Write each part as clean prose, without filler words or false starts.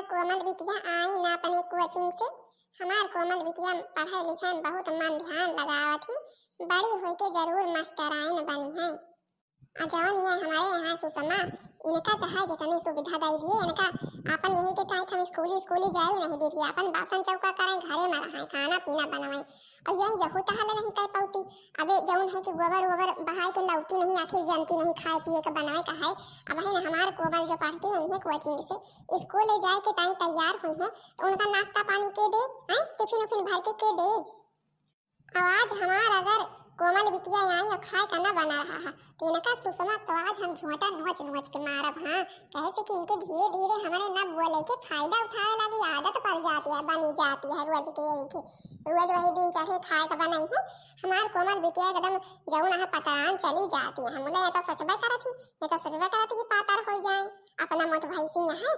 कोमल बिटिया आई ना अपने कोचिंग से। हमार कोमल बिटिया पढ़ाई लिखाई में बहुत मन ध्यान लगावत ही, बड़ी होई के जरूर मास्टराइन बनी है। जवन ये हमारे यहाँ सुषमा इनका चाहे जितनी सुविधा दे दिए इनका अपन यही के टाइम हम स्कूली जाए नहीं दे दिए, अपन बासन चौका करें घरे में रहे खाना पीना बनवाएं और यही यहू तहाले नहीं कह पाती। अबे जवन है कि गोबर बहाय के लौकी नहीं आखिर जनती नहीं खाए पिए के बनाए का है। अब है ना हमारे कोमल जो पढ़ती है इन्हें कोचिंग से स्कूल जाए के टाइम तैयार हुई है तो उनका नाश्ता पानी के दे, टिफिन उफिन भर के दे। और आज हमार अगर कोमल बिटिया आई और खाए का ना बना रहा है तो इनका सुषमा तो आज हम झोंटा नोच के मारब। हाँ कहे से कि इनके धीरे धीरे हमारे न बोले के फायदा उठाने लगी आदत पड़ जाती है, बनी जाती है रोज के रोज वही दिन चढ़े खाए का बनाई है। हमार कोमल बिटिया एकदम जौन है पतरान चली जाती है। हम ये तो सोचबे करत ही कि पातर हो जाए। अपना मोट भैंसी है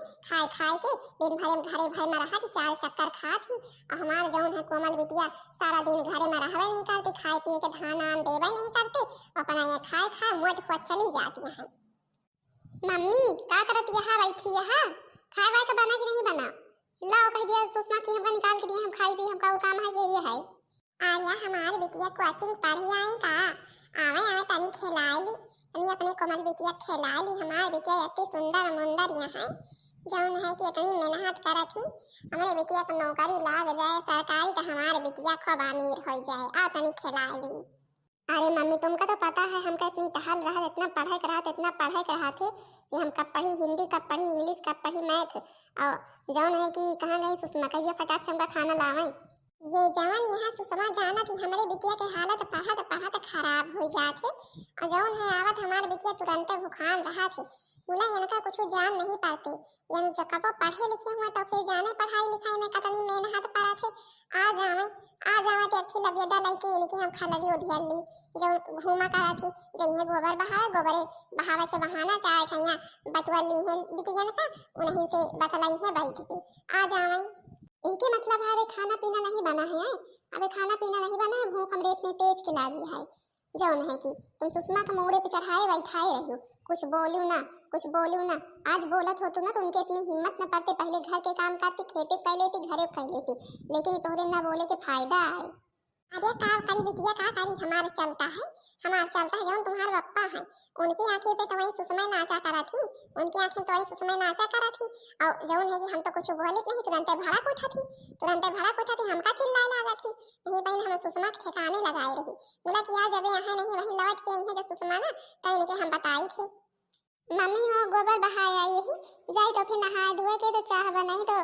खाए के दिन भर में रहत चार चक्कर खात ही। और हमार जौन है कोमल बिटिया सारा दिन घरे में रहबे नहीं करती, खाए पिए के धान आन देबे नहीं करती, अपना ये खाए मोट को चली जाती है। मम्मी का करती है बैठी है खाए वाए का बना कि नहीं बना? लाओ कह दिया सुषमा की हमका निकाल के दिए हम खाई भी हमका वो काम है ये है। आर्या हमार बिटिया कोचिंग पढ़ी आई का आवे तनी खिलाई ली, तनी अपने कोमल बिटिया खिलाई ली। हमार बिटिया इतनी सुंदर मुंदर यहाँ जौन है कि इतनी मेहनत करत ही हमारे बिटिया को नौकरी लाग जाए सरकारी तो हमारे बिटिया खूब अमीर हो जाए। आ तनी खिलाई ली। अरे मम्मी तुमका तो पता है हमका इतनी टहल रहा इतना पढ़ाई करा थे कि हम कब पढ़ी हिंदी कब पढ़ी इंग्लिश कब पढ़ी मैथ। और जौन है कि कहाँ गई सुषमा कहिए फटाक से हमका खाना लावें। ये जवन यहाँ सुषमा जाना थी हमारे बिटिया के हालत पढ़त खराब हो जाते और जौन है आवत हमारे बिटिया तुरंत भुखान रहा थे। बोला इनका कुछ जान नहीं पाते यानी जब पढ़े लिखे हुए तो फिर जाने पढ़ाई लिखाई में कतनी मेहनत पड़ा थे। आ जावे ते अच्छी लबियदा लइके इनके हम खलली उधियल ली जो घूमा करा थी जइए गोबरे बहावे के बहाना चाहे थे यहाँ बटुआ ली है बिटिया का उन्हीं से बतलाई है बैठ के आ जावे। इनके मतलब है अबे खाना पीना नहीं बना है, अबे खाना पीना नहीं बना है, भूख हमरे इतनी तेज की लागी है जौन है कि तुम सुषमा के मोड़े पे चढ़ाए बैठाए रही हो। कुछ बोलू ना आज बोलत हो तो ना तो उनके इतनी हिम्मत न पड़ते पहले घर के काम करती खेते कर लेती घरे कर लेती लेकिन तोहरे ना बोले के फायदा है। अरे का करी बिटिया का करी हमारा चलता है जौन तुम्हारे पप्पा है उनकी आंखें पे तो वही सुषमा नाचा करा थी, उनकी आंखें तो वही सुषमा नाचा करा थी। और जौन है कि हम तो कुछ बोले नहीं तुरंत भड़क उठा थी हमका चिल्लाए लगा थी। नहीं बहन हम सुषमा के ठिकाने लगाई रही बोला कि आज अबे यहाँ नहीं वही लौट के आई है जो सुषमा ना तो इनके हम बताई थे। मम्मी वो गोबर बहाया यही जाए तो फिर नहाए धोए के तो चाह बनाई तो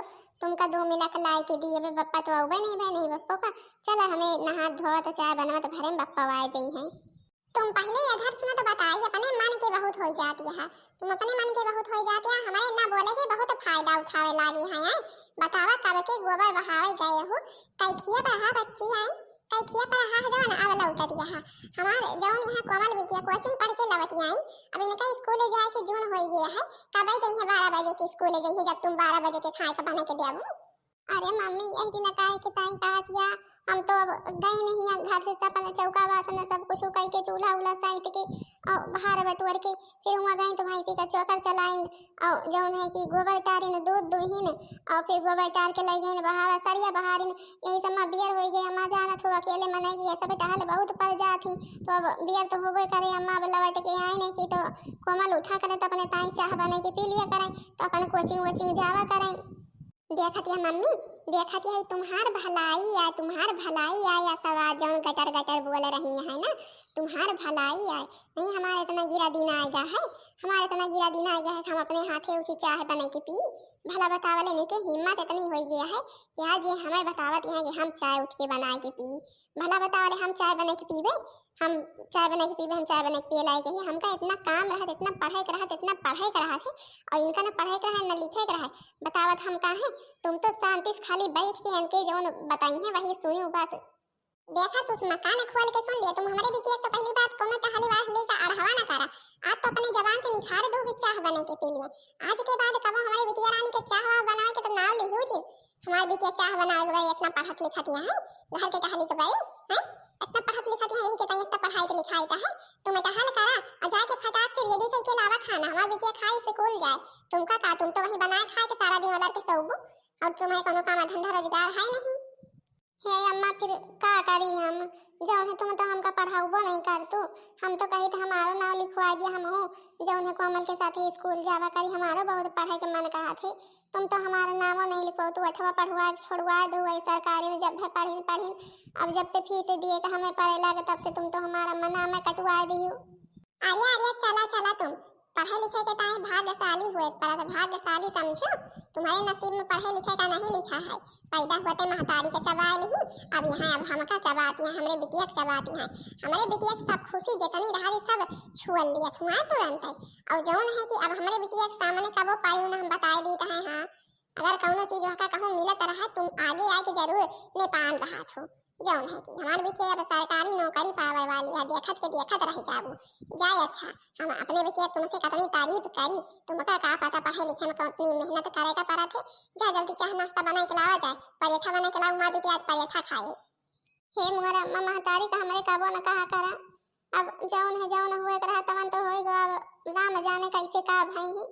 तुमका 2 मिला के लाई के दिए बप्पा तो आवे नहीं बप्पा का चला हमें नहा धोआ तो चाय बनवा तो घरे में बप्पा आए जाई हैं। तुम पहले अधर सुना तो बताई अपने मन के बहुत हो जाती है, तुम अपने मन के बहुत हो जाती है हमारे ना बोले के बहुत फायदा उठावे लागी है। बतावा कब के गोबर बहावे गए हो कैखिया पर हा बच्ची आई कैखिया पर हा जवन आवला उठा दिया है। हमारे जवन यहाँ कोमल बिटिया कोचिंग पढ़ के लवती आई अब इनका स्कूल जाए के जून हो गया है कब जाइए 12 बजे के स्कूल जाइए जब तुम 12 बजे के खाए का बना के देबू। अरे मम्मी यही दिन काहे के ताई कहत या हम तो अब गए नहीं है घर से सब चौका बासन सब कुछ कई के चूल्हा उला साइट के और बाहर बटवर के फिर हुआ गए तो भैंसी का चौकर चलाइन और जौन है कि गोबर टारिन दूध दुहिन और फिर गोबर टार के लग गए बहावा सरिया बहारिन यही सब में बियर हो गए अम्मा जाना थो अकेले मनाएगी ये सब टहल बहुत पड़ जाती तो अब बियर तो होबे करे अम्मा लवट के आए नहीं की तो कोमल उठा करे तो अपने ताई चाह बना के पी लिया करें तो अपन कोचिंग जावा करें। देखत है मम्मी देखत है तुम्हार भलाई आया सवाल जौन गटर बोल रही है ना तुम्हार भलाई आए नहीं हमारे इतना गिरा दिन आएगा है कि हम अपने हाथे उठी चाय बना के पी भला बतावले नहीं के हिम्मत इतनी हो गया है कि आज ये हमें बतावत है कि हम चाय उठ के बना के पी भला बतावले हम चाय बना के पीबे हम चाय बना के पिए लायक है। हमका इतना काम रहा इतना पढ़ाई कर रहा थे और इनका ना पढ़ाई कर रहा है ना लिखे कर रहा है बतावत हम कहाँ है तुम तो शांति से खाली बैठ के इनके जौन बताई है वही सुनी बस। देखा सुषमा कान खोल के सुन लिया तुम हमारे बिटिया तो पहली बात कोनो टहली वास लेकर अड़हवा ना करा आज तो अपने जबान से निखार दो कि चाह बना के पी लिए आज के बाद कब हमारी बिटिया रानी के चाह बनाए के तो नाव लिहू जी हमारी बिटिया चाह बनाए के इतना पढ़त लिखत है घर के टहली के बारे हैं इतना पढ़त लिखत है यही के इतना पढ़ाई के लिखाई का है तुम टहल करा और जाके फटाक से रेडी करके लावा खाना, हमार बिटिया खाई स्कूल जाए। तुमका का, तुम तो वही बनाए खाए के सारा दिन वाला के सोबू, और तुम्हें कोनो काम धंधा रोजगार है नहीं। हे अम्मा फिर का करी हम, जौन है तुम तो हमका पढ़ाऊबो नहीं कर तू। हम तो कही तो हमारा नाम लिखवा दिया, हम हो जौन है कोमल के साथ स्कूल जावा करी, हमारा बहुत पढ़ाई के मन कहा थे। तुम तो हमारा नामो नहीं लिखवाओ, तू अठवा पढ़वा छोड़वा दो वही सरकारी में, जब है पढ़ी पढ़ी। अब जब से फीस दिए कि हमें पढ़े लगे तब से तुम तो हमारा मना में कटवा दियो। आर्या आर्या चला चला, तुम पढ़े लिखे के ताई भाग्यशाली हुए, पर भाग्यशाली समझो। तुम्हारे नसीब में पढ़े लिखे का नहीं लिखा है। पैदा हुए महतारी के चबाए नहीं, अब यहाँ अब हमका चबाती हैं, हमारे बिटिया चबाती हैं। हमारे बिटिया सब खुशी जितनी रहा सब छुअल लिया छुआ तुरंत है। और जौन है कि अब हमारे बिटिया के सामने कब पाई ना हम बताए दी है। हाँ अगर कौनो चीज का कहूँ मिलत रहा, तुम आगे आके जरूर ने पान रहा छो। जौन है कि हमारे बिटिया अब सरकारी नौकरी पावे वाली है, देखत रह जाबू जाए। अच्छा हम अपने बिटिया तुमसे कितनी तारीफ करी, तुमका का पता पढ़े लिखे में कितनी मेहनत करे का पड़ा थे। जा जल्दी चाह नाश्ता बना के लावा जाए, पराठा बना के लाऊ, माँ बिटिया आज पराठा खाए। हे मोरा मम्मा तारी का हमरे काबो न कहा करा, अब जौन हुए रहा तवन तो होई गो, अब राम जाने कैसे का भई।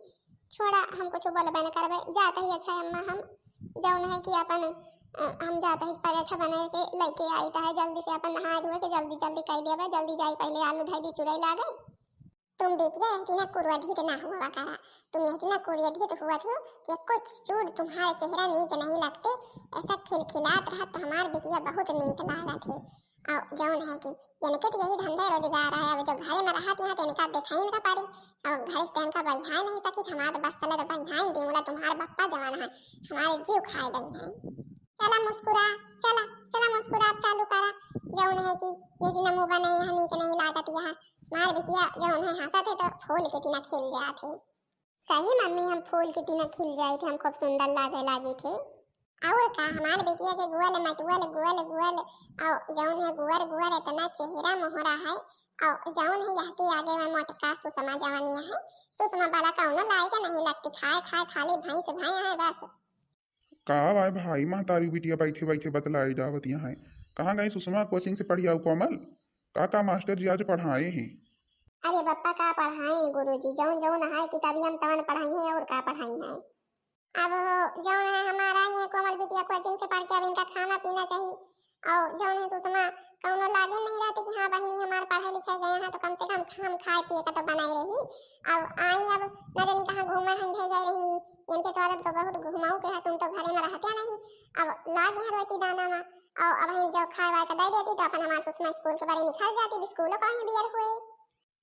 छोड़ा हम कुछ बोलबे न करबे, जाते ही अच्छा अम्मा हम जौन है कि अपन हम जाते ही पराठा बना के लेके आई है, जल्दी से अपन नहा धोए के जल्दी जल्दी कर देबे, जल्दी जाई पहले आलू धाई दी चुड़ाई ला गई। तुम बेटिया इतना कुर्वधित ना हुआ करा, तुम इतना कुर्वधित हुआ थो कि कुछ चूड़ तुम्हारे चेहरा नीक नहीं लगते, ऐसा खिलखिलात रहा तो हमार बेटिया बहुत नीक लगा थे। और जौन है कि इनके तो यही धंधा रोजगार है, अब जो घर में रहा यहाँ तो इनका दिखाई ना पारे, और घर से इनका बहिहा नहीं सकी, हमारे बस चले तो बहिहा दी बोला तुम्हारा बप्पा जवान है, हमारे जीव खाए गई है। चला मुस्कुरा, चला मुस्कुरा चालू करा, जौन है कि ये दिन मुंह नहीं है नीक नहीं लागत यहाँ। मार बिटिया जौन है हंसत है तो फूल के तना खिल जाते। सही मम्मी हम फूल के तना खिल जाए थे, हम खूब सुंदर लागे थे। और का हमारे बिटिया के गुअल मटुअल गुअल गुअल और जौन है गुअर इतना चेहरा मोहरा है, और जौन है यह के आगे में मोटका सुषमा जवानिया है। सुषमा वाला कौनो लायक नहीं लगती, खाए खाली भाई से भाई है बस। का भाई महतारी बिटिया बैठे बैठे बतलाई जावत यहाँ है। कहाँ गई सुषमा कोचिंग से पढ़ी आओ कोमल? का मास्टर जी आज पढ़ाए हैं? अरे बप्पा का पढ़ाए गुरुजी, जौन जौन है कि तभी हम तवन पढ़ाई है, और का पढ़ाई है। अब जौन है हमारा ये कोमल बिटिया कोचिंग से पढ़ के अब इनका खाना पीना चाहिए, और जौन है सुषमा कौनो लागे नहीं रहते कि हाँ बहनी हमारे पढ़े लिखे गए हैं तो कम से कम हम खाए पिए का तो बनाई रही। अब आई अब न जानी कहाँ घूमे हंधे गए रही, इनके तो औरत तो बहुत घुमाऊ के है, तुम तो घरे में रहते नहीं। अब लागे है रोटी दाना में, और अब हम जो खाए वाए का दे देती तो अपन हमारे सुषमा स्कूल के बारे निकल जाती, स्कूलों का ही बियर हुए।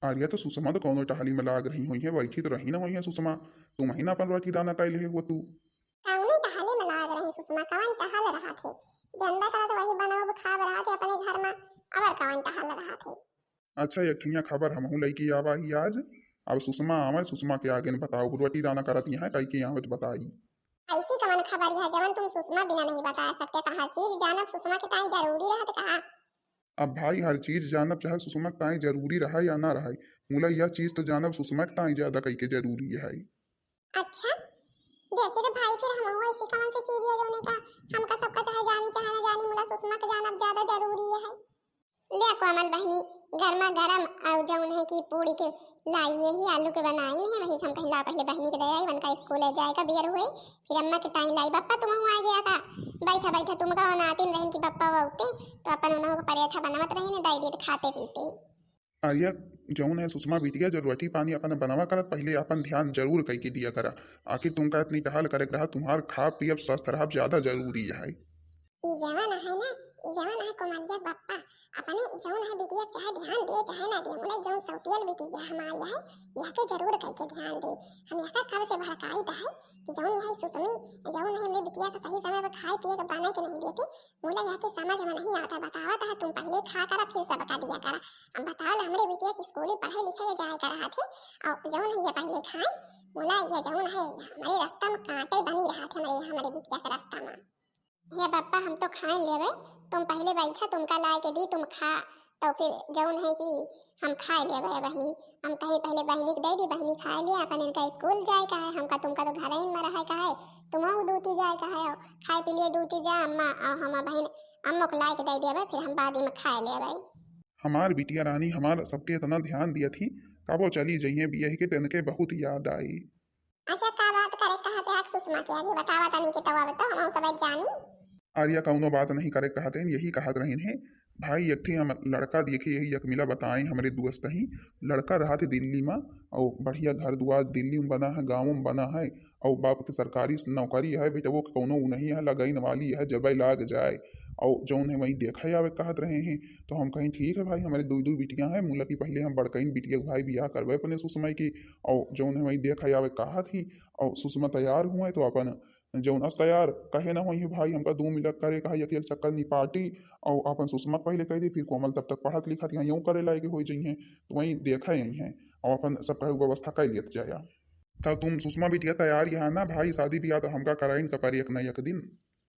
आर्या तो सुषमा तो कौनो टहली में लाग रही हुई है, बैठी तो रही ना हुई है सुषमा, तू महीना अपन रोटी दाना कैले है वो तू कौनी टहली में लाग रही सुषमा, कौन टहल रहा थे, जनता करा तो वही बनाओ खा रहा थे अपने घर में, और कौन टहल रहा थे। अच्छा यखिया खबर हमहू लईकी आवा ही आज। अब सुषमा आवे, सुषमा के आगे न बताओ रोटी दाना करती है कई के आवत बताई। ऐसी कवन खबर है जवन तुम सुषमा बिना नहीं बता सकते, कहा चीज जानब सुषमा के ताई जरूरी रहत कहा। अब भाई हर चीज जानब चाहे सुषमा के ताई जरूरी रहा या ना रहा, मूला यह चीज तो जानब सुषमा के ताई ज्यादा कई के जरूरी है। अच्छा देखिए तो भाई फिर हम ऐसी कवन सी चीज है जोने का हमका सबका चाहे जानी चाहे ना जानी, मुला सुषमा के जानब ज्यादा जरूरी है। ले कोमल बहनी गर्मा गरम और जौन है कि पूरी के लाइए ही आलू के बनाई नहीं, वही हम कहला पहले बहनी के दे आई बनका स्कूल जाएगा बियर हुए, फिर अम्मा के टाइम लाई बप्पा तुम आ गया का बैठा बैठा तुम का नातिन रहन की बप्पा वौते तो अपन उन्हों को पराठा बनावत रही ने दाई दे खाते पीते। आर्या जौन है सुषमा बिटिया जो रोटी पानी अपन बनावा करत पहले अपन ध्यान जरूर कई के दिया करा, आखिर तुमका इतनी टहल करे रहा, तुम्हार खा पियब स्वस्थ रहा ज्यादा जरूरी है। जवान है ना, जवान है कोमलिया बप्पा अपने जौन है बिटिया चाहे ध्यान दे चाहे ना दे, मुले जौन सौतियल बिटिया हमारी है यह के जरूर करके ध्यान दे। हम यह कब से भड़काई है कि जौन है सुसमी जौन है मेरी बिटिया का सही समय पर खाए पिए के बना के नहीं देती, मुले यह के समझ में नहीं आता, बतावत है तुम पहले खा करा फिर सब बता दिया करा। अब बताओ हमारे बिटिया की स्कूल पढ़े लिखे जाए कर रहा थे, और जौन है ये पहले खाए मुला ये जौन है हमारे रास्ता में कांटे बनी रहा थे हमारे बिटिया के रास्ता में। हे बप्पा हम तो खाए लेवे, तुम पहले बैठा तुमका ला के दी तुम खा, तो फिर जौन है कि हम खाए लेवे वही, हम कहीं पहले बहनी के दे दी बहनी खाए लिया अपन इनका स्कूल जाए का है, हमका तुमका तो घर में रहे का है, तुम्हारा ड्यूटी जाए का है, खाए पी लिए ड्यूटी जा अम्मा और हम बहन अम्मा को ला के दे देवे फिर हम बाद में खाए लेवे। हमार बिटिया रानी हमार सबके इतना ध्यान दिया थी काबो चली जइए बिया के दिन के बहुत याद आई। अच्छा का बात करे कहा थे सुषमा के आगे बतावा तनी के तवा बता हम सब जानी। आर्या कौनो बात नहीं करे कहते हैं यही कहत रहे हैं भाई एक ठी हम लड़का देखे यही यकमिला बताएं हमारे दोस्त ही लड़का रहा थे दिल्ली में और बढ़िया घर दुआर दिल्ली में बना है गाँव में बना है और बाप के सरकारी नौकरी है बेटा वो कौनो नहीं है लगइन वाली है जब लाग जाए और जौन है वही देखा आवे कहत रहे हैं। तो हम कहीं ठीक है भाई हमारे दो बिटियां हैं मुला की पहले हम बड़कइन बिटिया के भाई बियाह करवे अपने सुषमा की और जौन है वही देखा आवे कहा थी और सुषमा तैयार हुए तो अपन जौन अस तैयार कहे ना हुई भाई हमका 2 मिलक करे कहा एक चक्कर नहीं पार्टी और अपन सुषमा पहले कह दी फिर कोमल तब तक पढ़त लिखत यहाँ यूँ करे लायक हो जाइए तो वही देखा यही है और अपन सब कहे व्यवस्था कर लेत जाया था तुम सुषमा बिटिया तैयार यहाँ ना भाई शादी ब्याह तो हमका कराइन कपार एक न एक दिन।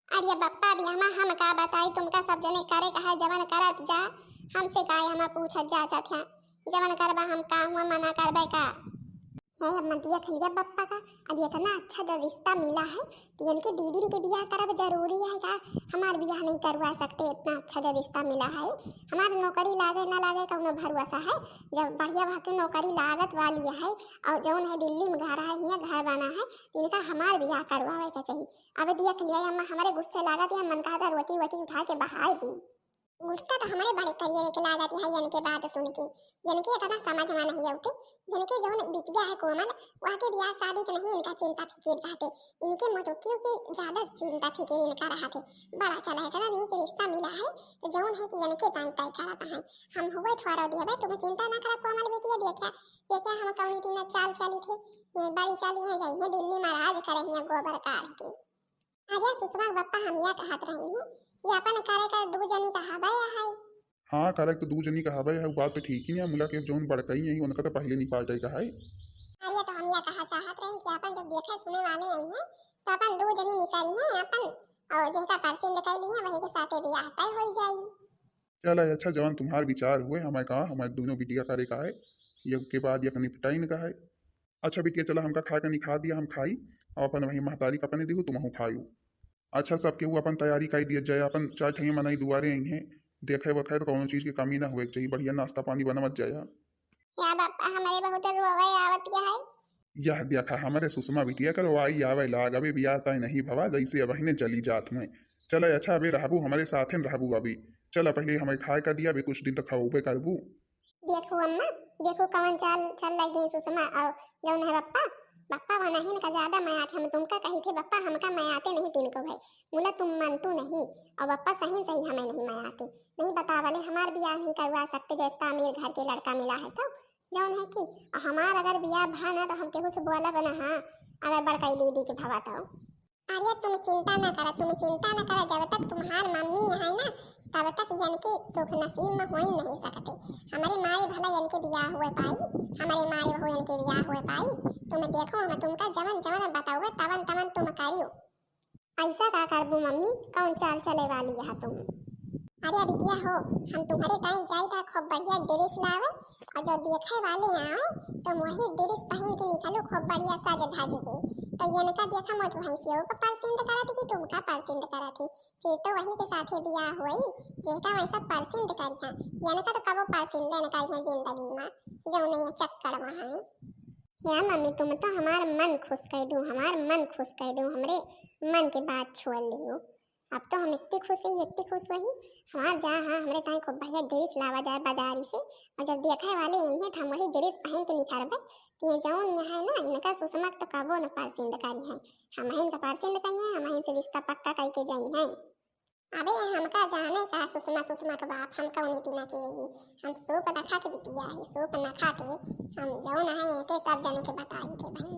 अरे बप्पा भी हम का बताई तुमका सब जने करे कहा जवन करत जा हमसे काय हम पूछत जा थे जवन करबा हम का हुआ मना करबे का है अब मंदिया खलिया बप्पा का अब इतना अच्छा जो रिश्ता मिला है तो इनके दीदी के बियाह करब जरूरी है का हमार बियाह नहीं करवा सकते इतना अच्छा जो रिश्ता मिला है हमार नौकरी लागे ना लागे कौनो भरोसा है जब बढ़िया भाके नौकरी लागत वाली है और जौन है दिल्ली में घर है यहाँ घर बना है इनका हमार बियाह करवावे का चाहिए। अब देख लिया हमारे गुस्से लागत या मन का रोटी वोटी उठा के बहाई दी गुस्सा तो हमारे बड़े करियर के लागत है यन के बात सुन के यन के इतना समझ में नहीं आते यन के जौन बिटिया है कोमल वहाँ के ब्याह शादी के नहीं इनका चिंता फिकिर रहते इनके मतों के ज्यादा चिंता फिकिर इनका रहते बड़ा चला है नीक रिश्ता मिला है तो जौन है कि यन के ताई ताई करता है हम हुए थोड़ा दिया तुम्हें चिंता ना करा कोमल बेटिया देखा देखा हम कम्युनिटी में चाल चली थे ये बड़ी चाली है जाइए दिल्ली में राज करे गोबर काढ़ के आजा सुषमा बप्पा हम यह कहत रहे हैं ये अपन करे का 2 जनी कहावे है। हाँ करे तो 2 जनी कहावे है बात तो ठीक ही नहीं मुला के जौन बड़कई है उनका तो पहले नहीं पार्टी का है। अरे तो हम यह कहा चाहत रहे कि अपन जब देखे सुने वाले आई हैं तो अपन 2 जनी निसारी हैं अपन और जिनका पसंद कर लिए वही के साथे बियाह तय हो जाई। चल अच्छा जवान तुम्हार विचार हुए हमें कहा हमारे दोनों बिटिया करे का है ये के बाद ये निपटाइन का है। अच्छा बिटिया चला हमका खा के निखा दिया हम खाई और अपन वही महतारी का अपने दिहू तुम खायू। अच्छा सबके वो अपन तैयारी कर दिया जाए अपन चाय ठहिए मनाई दुआरे आई हैं देखे वखे तो कोनो चीज की कमी ना हुए चाहिए बढ़िया नाश्ता पानी बना मत जाया। या बापा हमारे बहुत रोवे आवत क्या है यह देखा हमारे सुषमा बिटिया करो आई आवे लाग अभी बियाह तय नहीं भवा जैसे अब ने चली जात में चला अच्छा अभी रहबू हमारे साथ में रहबू अभी चला पहले हमें खाए का दिया अभी कुछ दिन तक खाओ करबू। देखो अम्मा देखो कौन चाल चल रही सुषमा और जौन है बप्पा बप्पा वहाँ नहीं का ज्यादा मैं आते हम तुमका कही थे बप्पा हमका मैं आते नहीं तीन को भाई बोला तुम मन तो नहीं और बप्पा सही सही हमें नहीं मैं आते नहीं बता वाले हमार बियाह नहीं करवा सकते जो इतना अमीर घर के लड़का मिला है तो जौन है कि हमार अगर बियाह भा ना तो हम केहू से बोला बना हाँ अगर बड़काई दीदी के भवा तो अरे तुम चिंता ना करा जब तक तुम्हार मम्मी है ना तब तक यन के सुख नसीब में हो ही नहीं सकते हमारे मारे भला यन के बियाह हुए पाई हमारे मारे हो यन के बियाह हुए पाई तुम देखो हम तुमका जवन जवन बताओगे तवन तवन तुम करियो ऐसा का करबू मम्मी कौन चाल चले वाली है तुम। अरे बिटिया हो हम तुम्हारे टाइम जाई था खूब बढ़िया ड्रेस लावे और जो देखे वाले आए तो वही ड्रेस पहन के निकलो खूब बढ़िया साज धाज के तो यनका देखा मत वहीं से को पसंद करा थी कि तुमका पसंद करा थी फिर तो वही के साथे बियाह हुई जेका वैसा पसंद करी है यनका तो कबो पसंद न करी है जिंदगी में जो नहीं चक्कर में है। या मम्मी तुम तो हमार मन खुश कर दूं हमरे मन के बात छोड़ लियो अब तो हम इतनी खुश हुई हमार जा हाँ हमरे ताई खूब बढ़िया ड्रेस लावा जाए बाजारी से और जब देखे वाले यही है हम वही ड्रेस पहन के निकलबे ये जौन यहाँ है ना इनका सुषमा तो कबो न पसंद करी है हम इनका पसंद कही है हम से रिश्ता पक्का करके जाई है। अबे हमका जाने का सुषमा का बाप हमका उन्हीं तीना के हम सूप न खा के बिटिया है सूप न खा के हम जौन है इनके सब जाने के बताई थे भाई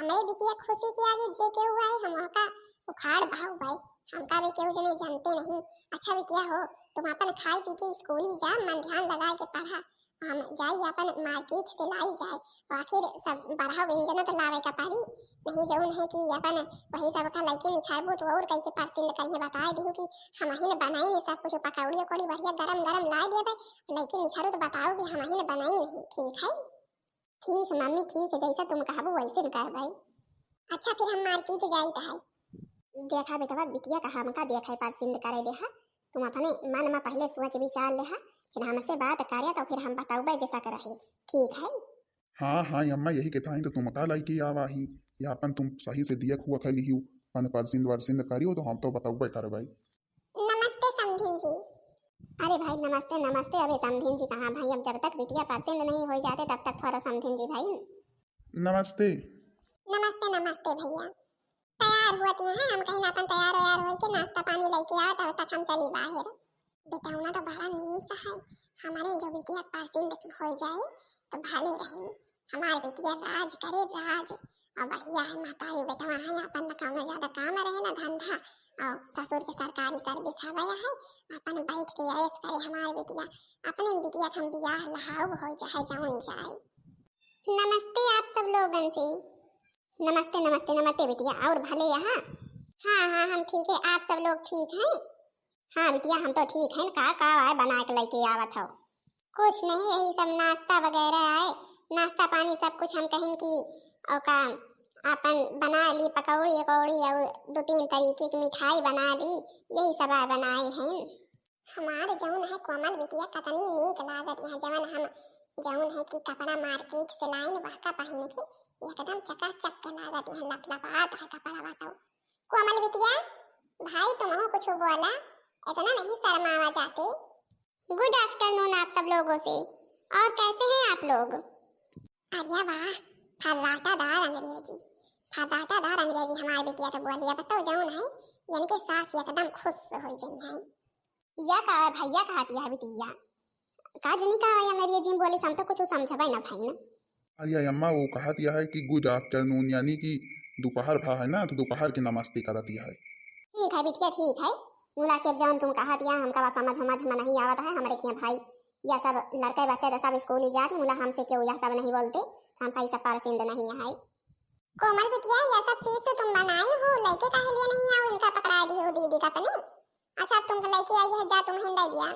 हमारे बिटिया खुशी के आगे जे के हुआ है हम का उखाड़ भाव भाई हमका भी केहू जने जानते नहीं। अच्छा बिटिया हो तुम अपन खाई पी के स्कूल ही जा मन ध्यान लगा के पढ़ा हम जाई अपन मार्केट से लाई जाए आखिर सब बड़ा व्यंजन तो लावे का पारी नहीं जौन है कि अपन वही सब का लइके निखारबो तो और कई के पसंद करिए बताए दिहु कि हम ही ने बनाई ने सब कुछ पकौड़ी कोड़ी बढ़िया गरम गरम ला देबे लइके निखारो तो बताओ कि हम ही ने बनाई नहीं ठीक है। ठीक मम्मी ठीक है जैसा तुम कहबो वैसे करबे। अच्छा फिर हम मार्केट जाई है देखा बेटा बिटिया का हमका देखा पसंद करे दे तुम अपने मन में पहले सोच विचार ले फिर हमसे बात करे तो फिर हम बताऊबे जैसा करे, ठीक है। हाँ हाँ अम्मा यही कहता है तो तुम का लाई की आवाही या अपन तुम सही से दिया हुआ खली हूँ पन परसिंद वर्सिंद करियो तो हम तो बताऊबे कर भाई। नमस्ते समधिन जी। अरे भाई नमस्ते नमस्ते, अबे समधिन जी कहाँ भाई, अब जब तक बिटिया परसिंद नहीं हो जाते तब तक थोड़ा समधिन जी भाई। नमस्ते नमस्ते नमस्ते भैया। तैयार हुआ हैं हम कहीं अपन तैयार व्यार हो के नाश्ता पानी लेके आओ तब तक हम चली बाहर। बेटाउना तो बड़ा नीक है, हमारे जो बिटिया परसिंद हो जाए तो भले रही, हमारे बिटिया राज करे राज और बढ़िया है। मातारी बेटवा है अपन न कौनो ज्यादा काम रहे ना धंधा और ससुर के सरकारी सर्विस हवया है, अपन बैठ के ऐश करे हमारे बिटिया। अपने बिटिया हम बियाह लहाऊ हो जाए जौन जाए। नमस्ते आप सब लोगन से। नमस्ते नमस्ते नमस्ते बिटिया, और भले यहाँ। हाँ हाँ हम ठीक है, आप सब लोग ठीक हैं? हाँ बिटिया हम तो ठीक हैं। का आए बना के लेके आवत हो? कुछ नहीं, यही सब नाश्ता वगैरह आए, नाश्ता पानी सब कुछ हम कहीं की और का अपन बना ली, पकौड़ी अकौड़ी और 2-3 तरीके की मिठाई बना ली, यही सब बनाए हैं। हमारे जौन है कोमल बिटिया कतनी नीक लागत है, जवन हम जौन है कि कपड़ा मार्केट से लाइन वहका पहन के एकदम चकाचक लागत है, लपलपात है कपड़ा बताओ। कोमल बिटिया भाई तुम कुछ बोला, इतना नहीं शर्मावा जाते। गुड आफ्टरनून आप सब लोगों से, और कैसे हैं आप लोग? अरे वाह फर्राटादार अंग्रेजी, फर्राटादार अंग्रेजी हमारे बिटिया तो बोलिया बताओ जौन है यानी कि सास एकदम खुश हो जाई है। या का भैया कहती है बिटिया का जनी का अंग्रेजी में बोले हम तो कुछ समझबे ना भाई ना। अरे अम्मा वो कहा दिया है कि गुड आफ्टरनून यानी कि दोपहर भा है ना, तो दोपहर की नमस्ते कर दिया है। ठीक है बिटिया ठीक है, मुला के जान तुम कहा दिया हमका समझ में नहीं आवत है। हमारे के भाई या सब लड़के बच्चे सब स्कूल ही जाते, मुला हमसे क्यों यह सब नहीं बोलते, हम भाई सब परसिंद नहीं है। कोमल बिटिया यह सब चीज तो तुम बनाई हो, लेके काहे लिए नहीं आओ? इनका पकड़ा दी हो दीदी का पनी। अच्छा तुम लेके आई है, जा तुम्हें ले दिया।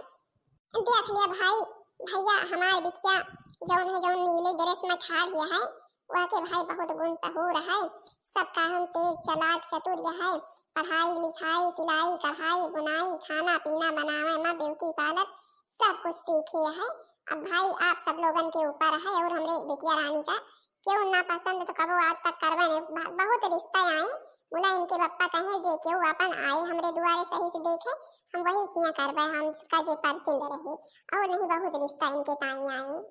देख लिया भाई भैया हमारे बिटिया जौन है जौन नीले ड्रेस में ठाड़ लिया है वह के भाई बहुत गुण सहूर है, सब काम तेज चलाक चतुर है, पढ़ाई लिखाई सिलाई कढ़ाई बुनाई खाना पीना बनावे में ब्यूटी पार्लर सब कुछ सीखे है। अब भाई आप सब लोगन के ऊपर है, और हमरे बिटिया रानी का क्यों ना पसंद तो कबो आज तक करवा नहीं, बहुत रिश्ता आए बोला इनके पप्पा कहे जे क्यों अपन आए हमरे दुआरे सही से देखे हम वही किया करवा, हम उसका जे परसिंद रहे और नहीं बहुत रिश्ता इनके ताई आए।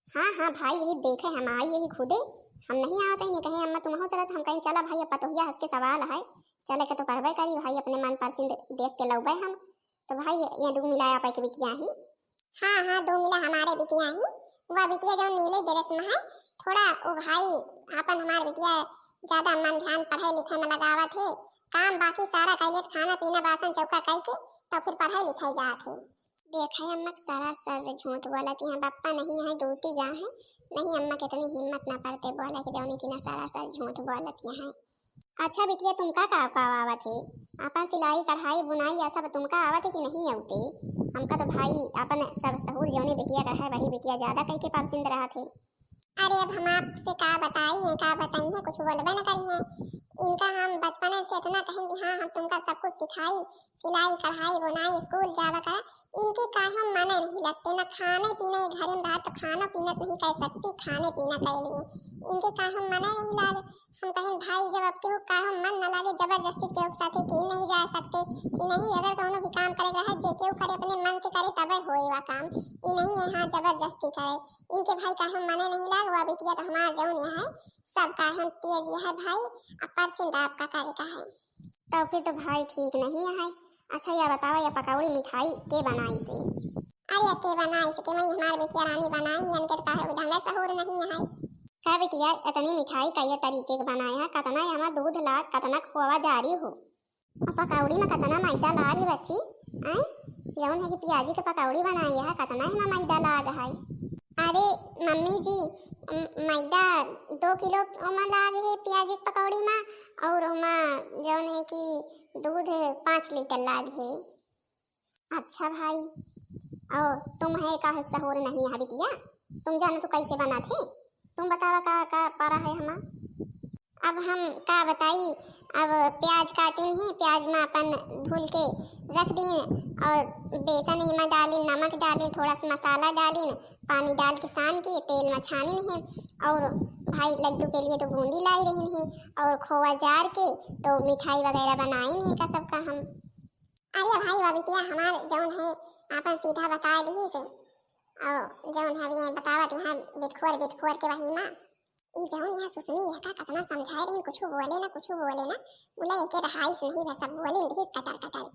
हाँ हाँ भाई यही देखे हम आई यही खुदे, हम नहीं आते नहीं कहीं अम्मा तुम हो चला हम कहीं चला भाई पतोहिया हंस के सवाल है, चले के तो करवे करी भाई अपने मन परसिंद देख के लौबे हम तो भाई ये दो मिला आप के बिटिया ही। हाँ हाँ दो मिला हमारे बिटिया ही, वह बिटिया जो नीले ड्रेस में है थोड़ा वो भाई अपन हमारे बिटिया ज्यादा मन ध्यान पढ़ाई लिखाई में लगावा थे, काम बाकी सारा कैले खाना पीना बासन चौका करके तो फिर पढ़ाई लिखाई जाते। देखा अम्मा सारा सर झूठ बोला कि यहाँ पापा नहीं है ड्यूटी गया है, नहीं अम्मा कितनी हिम्मत ना पड़ते बोला कि जौनी की ना सारा सर झूठ बोलत है। अच्छा बिटिया तुमका का आवत है? आपन सिलाई कढ़ाई बुनाई या सब तुमका आवत है कि नहीं आवते? हमका तो भाई अपन सब सहूर जौनी बिटिया रहा वही बिटिया ज्यादा कह के परसिंद रहा थे। अरे अब हम आपसे का बताइए कुछ बोलबे न करिए, इनका हम बचपन से इतना कहें कि हाँ हम तुमका सब कुछ सिखाई सिलाई कढ़ाई बुनाई स्कूल जावा करा, इनके का हम मना नहीं लगते न खाने पीने घर में रहा तो खाना पीना नहीं कह सकती, खाने पीना कह लिए इनके का हम मना नहीं लागे। हम कहें भाई जब अब केहू का हम मन न लागे जबरदस्ती केहू साथे की नहीं जा सकते कि नहीं, अगर कोनो भी काम करे रहा जे केहू करे अपने मन से करे तबे होएगा काम, ये नहीं है हाँ जबरदस्ती करे। इनके भाई का हम मने नहीं लाग, वो बिटिया तो हमारा जौन है सब का हम तेज है भाई, अब परसिंद आपका करे का है तो फिर तो भाई ठीक नहीं है। अच्छा यह बताओ यह पकौड़ी मिठाई के बनाई से? अरे के बनाई से के मैं हमारे बिटिया रानी बनाई इनके का है ढंग सहूर नहीं है का बिटिया इतनी मिठाई का ये तरीके के बनाया है, कतना यहाँ दूध ला कतना खोवा जारी हो और पकौड़ी में कतना मैदा लाग है बच्ची हैं, जौन है कि प्याजी के पकौड़ी बनाई है कतना है मैदा लाग है। अरे मम्मी जी मैदा 2 किलो में लाग है प्याजी के पकौड़ी में और जौन है कि दूध 5 लीटर लाग है। अच्छा भाई और तुम है का सहूर नहीं है बिटिया, तुम जानो तो कैसे बनाते तुम बतावा का पारा है हम? अब हम का बताई अब प्याज काटिन है, प्याज में अपन धुल के रख दिन और बेसन में डालिन, नमक डालिन, थोड़ा सा मसाला डालिन, पानी डाल के सान के तेल में छानिन है। और भाई लड्डू के लिए तो बूंदी लाई रही है और खोआ जार के तो मिठाई वगैरह बनाइन है का सबका हम। अरे भाई वा बिटिया हमार जौन है आपन सीधा बता दी से और जौन है ये बतावत यहाँ बिटखोर के वही माँ ई जौन यहाँ सुसमी यह का कितना समझाए रही कुछ बोले ना बोला एके रहाइस नहीं है सब बोले नहीं कटर।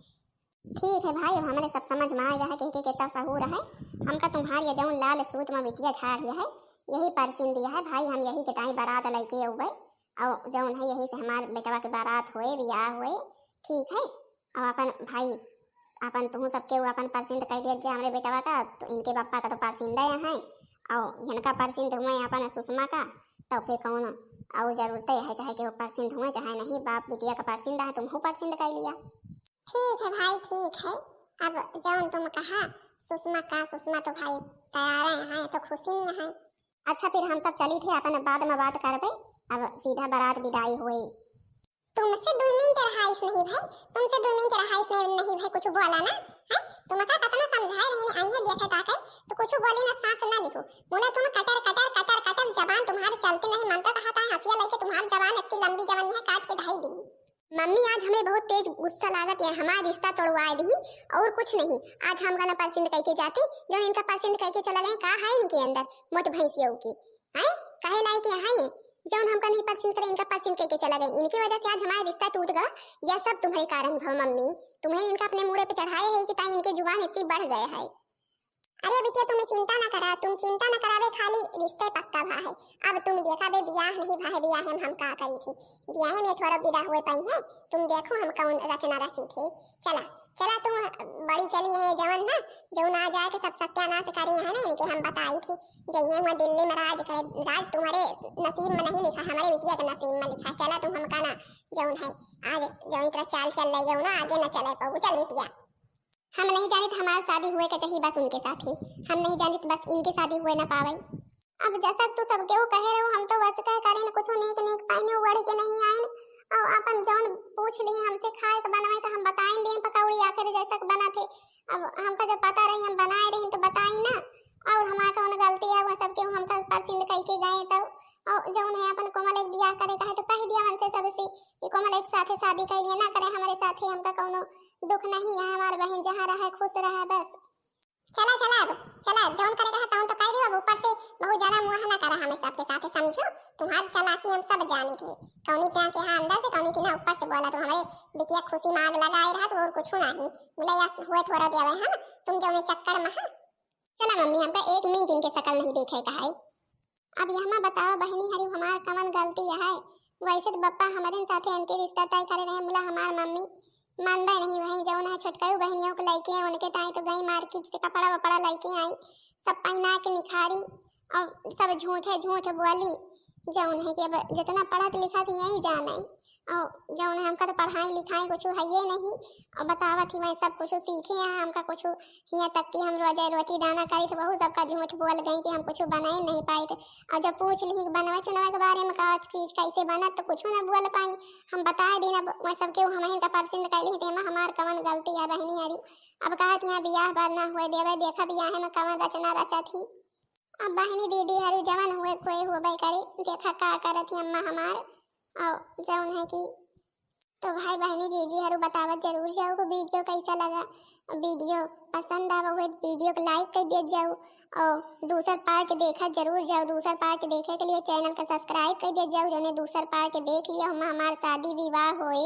ठीक है भाई अब हमारे सब समझ में आ गया है कि कितना सहूर है हमका तुम्हारी जौन लाल सूत में बिटिया ठाड़ है यही परसिन दिया है भाई। हम यही के टाइम बारात लेके अबे और जौन है यही से हमारे बेटवा के बारात हुए बियाह हुए। ठीक है अब अपन भाई अपन तुम सबके वो अपन परसिंद कह दिया हमारे बेटवा का तो इनके पापा का तो परसिंदा है और इनका परसिंद हुए अपन सुषमा का तो फिर कौन और जरूरत है चाहे कि वो परसिंद हुए चाहे नहीं बाप बिटिया का परसिंदा है तुम हो परसिंद कर लिया। ठीक है भाई ठीक है अब जौन तुम कहा सुषमा तो भाई तैयार हैं तो खुशी नहीं है। अच्छा फिर हम सब चली थे अपन बाद में बात करबे अब सीधा बारात विदाई हुई। तुमसे 2 मिनट रहाइस नहीं भाई तुमसे 2 मिनट रहाइस नहीं भाई कुछ बोला ना है तुम का कितना समझाए रहे आई है देखे ताके तो कुछ बोले ना सांस ना लिखो बोला तुम कटर जबान तुम्हारे चलते नहीं मन तो कहता है हंसिया लेके तुम्हारी जबान इतनी लंबी जवानी है काट के ढाई दी। मम्मी आज हमें बहुत तेज गुस्सा लागत है हमारा रिश्ता तोड़वाए दी और कुछ नहीं आज हम गाना परसिंद कह के जाते जो इनका परसिंद कह के चला गए का है इनके अंदर मोट भैंसियों की है कहे लायक यहाँ है जौन हमका नहीं परसिंद करे इनका परसिंद कह के चला गए इनकी वजह से आज हमारा रिश्ता टूट गया यह सब तुम्हारे कारण भव मम्मी तुम्हें इनका अपने मुड़े पे चढ़ाए है कि ताई इनके जुबान इतनी बढ़ गए है। अरे बिटिया तुम्हें चिंता न करा तुम चिंता न करावे खाली रिश्ते पक्का भा है अब तुम देखा बे बियाह नहीं भा बियाह हम का करी थी बियाह में थोड़ा विदा हुए पाई है तुम देखो हम कौन रचना रची थी। चला तुम बड़ी चली है जवन ना जो ना जाए के सब सत्यानाश करी है ना इनके हम बताई थी जइए हुआ दिल्ली में राज करे राज तुम्हारे नसीब में नहीं लिखा हमारे बिटिया के नसीब में लिखा। चला तुम हम का ना जौन है आज जो इतना चाल चल रही हो ना आगे न चले पाओ चल बिटिया हम नहीं जाने हमारी शादी हुए का चाहिए बस उनके साथ ही हम नहीं जाने बस इनके शादी हुए ना पावे। अब जैसा तू सबके वो कहे रहे हो हम तो बस कहे करें कुछ नेक पाइने बढ़ के नहीं आए और अपन जौन पूछ लिए हमसे खाए तो बनवाए तो हम बताएं दें पकौड़ी आखिर जैसा बना थे अब हमका जब पता रही हम बनाए रही तो बताई ना और हमारा कौन गलती है वह सबके हमका परसिंद कह के गए तब और जौन है अपन कोमल एक बियाह करे कहे तो कह दिया हमसे सबसे कि कोमल एक साथे शादी कर लिए ना करे हमारे साथे हमका कौनो दुख नहीं है हमार बहन जहाँ रहे खुश रहे बस। चला जौन करे कहा तौन तो कह दियो अब ऊपर से बहुत ज्यादा मुंह ना करा हमें सबके साथ समझो तुम्हारी चालाकी हम सब जानी थे कौनी प्यार के हां अंदर से कौनी थी ना ऊपर से बोला तो हमारे बिटिया खुशी मांग लगाए रहा तो और कुछ नहीं बोला या हुए थोड़ा देवे हम तुम जौने चक्कर में चला मम्मी हमका 1 मिनट इनके शकल नहीं देखे का है। अब यहाँ बताओ बहनी हरी हमार कमन गलती है वैसे तो बप्पा हमारे साथे इनके रिश्ता तय करे रहे बोला हमार मम्मी मानबे नहीं वही जौन है छोटकाऊ बहनियों को लेके हैं उनके ताई तो गई मार्केट से कपड़ा वपड़ा लेके आई सब पहना के निखारी और सब झूठ बोली जौन है कि अब जितना पढ़ा लिखा थी यही जाने और जौन है हमका तो पढ़ाई लिखाई कुछ है ये नहीं और बतावा थी मैं सब कुछ सीखे हैं हमका कुछ यहाँ तक कि हम रोटी दाना करी तो बहुत सबका झूठ बोल गई कि हम कुछ बना ही नहीं पाए थे और जब पूछ ली बनवा चुनवा के बारे में का चीज़ कैसे बना तो कुछ ना बोल पाई हम बताए दिन अब मैं सबके हम इनका परसिंद कैली थे हमार कवन गलती है बहनी हरी अब कहा यहाँ बियाह बार ना हुए देवे देखा बियाह में कवन रचना रचा थी अब बहनी दीदी हरी जवन हुए कोई हुए करे देखा का करत थी अम्मा हमार और जौन है कि तो भाई बहनी जीजी हरु बतावत जरूर जाओ को वीडियो कैसा लगा वीडियो पसंद आवा हुए वीडियो को लाइक कर दिया जाओ और दूसरा पार्ट देखा जरूर जाओ दूसरा पार्ट देखे के लिए चैनल का सब्सक्राइब कर दिया जाओ जो ने दूसरा पार्ट देख लिया हमार शादी विवाह होए।